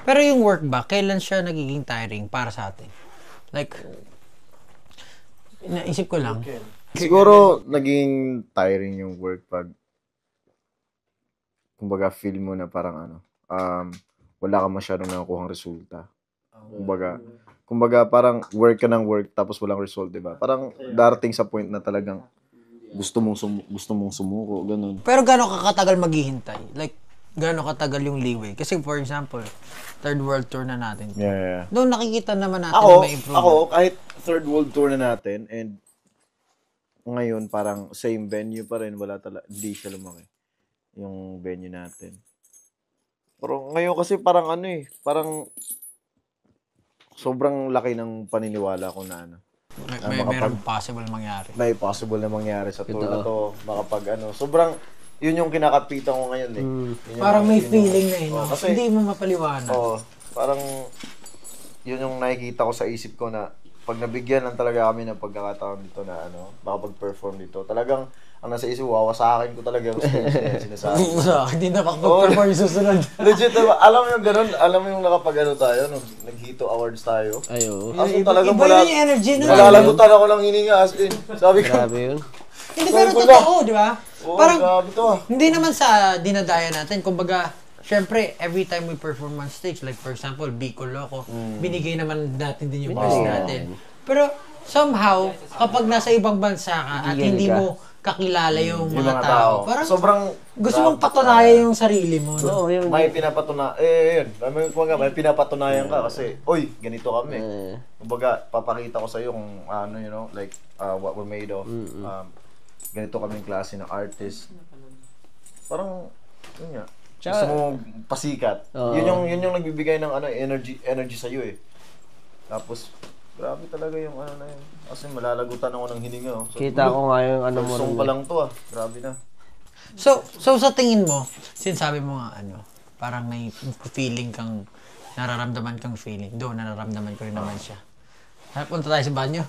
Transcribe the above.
Pero yung work ba, kailan siya nagiging tiring para sa atin? Like, naisip ko lang. Siguro, naging tiring yung work pag, kumbaga, feel mo na parang wala ka masyadong nakukuhang resulta. Kumbaga, parang work ka ng work tapos walang result, diba? Parang darating sa point na talagang gusto mong sumuko, ganun. Pero gano'ng kakatagal maghihintay? Like, gano'ng katagal yung leeway? Kasi for example, third world tour na natin. Yeah. Doon nakikita naman natin na may improvement. Ako, kahit third world tour na natin and ngayon parang same venue pa rin, hindi siya lumaki yung venue natin. Pero ngayon kasi parang parang sobrang laki ng paniniwala ko na Mayroong possible mangyari. May possible na mangyari sa tour na to. Sobrang, yun yung kinakapitan ko ngayon eh. Parang may feeling na yun. Kasi, hindi mo mapaliwanag. Parang, yun yung nakikita ko sa isip ko na pag nabigyan lang talaga kami ng pagkakataon dito na makapag-perform dito, talagang ang nasa isip, wawasakin ko talaga yung stage na yan, sinasabi. Hindi na makapag-perform yung susunod. Legit, diba? Alam mo yung ganun? Alam mo yung nakapag tayo, nag-Hito Awards tayo? Ayo. Talagang iba yung energy nun. malalagutan ako ng hininga as in. Sabi ko, Grabe yun. Hindi, pero totoo, di ba? Parang, grabe to hindi naman sa dinadaya natin. Kumbaga, syempre, every time we perform on stage, like for example, Bicol Loco, binigay naman natin din yung best natin. Pero, somehow, kapag nasa ibang bansa ka at hindi mo kakilala yung mga tao, parang sobrang gusto mong patunayan yung sarili mo. No? Oo, yun. may pinapatunayan, may pinapatunayan ka kasi, oy, ganito kami. Kumbaga, papakita ko sa iyo kung like what we're made of. Ganito kaming klase ng artist. Parang yun nga. Gusto mo pasikat. Yun yung nagbibigay ng energy sa iyo eh. Tapos grabe talaga yung na yun. Kasi malalagutan ako ng hininga. Kita ko nga yung mo. Song pa lang to Grabe na. So sa tingin mo, sinasabi mo nga parang may feeling kang, nararamdaman kang feeling. Nararamdaman ko rin naman siya. Punta tayo sa banyo.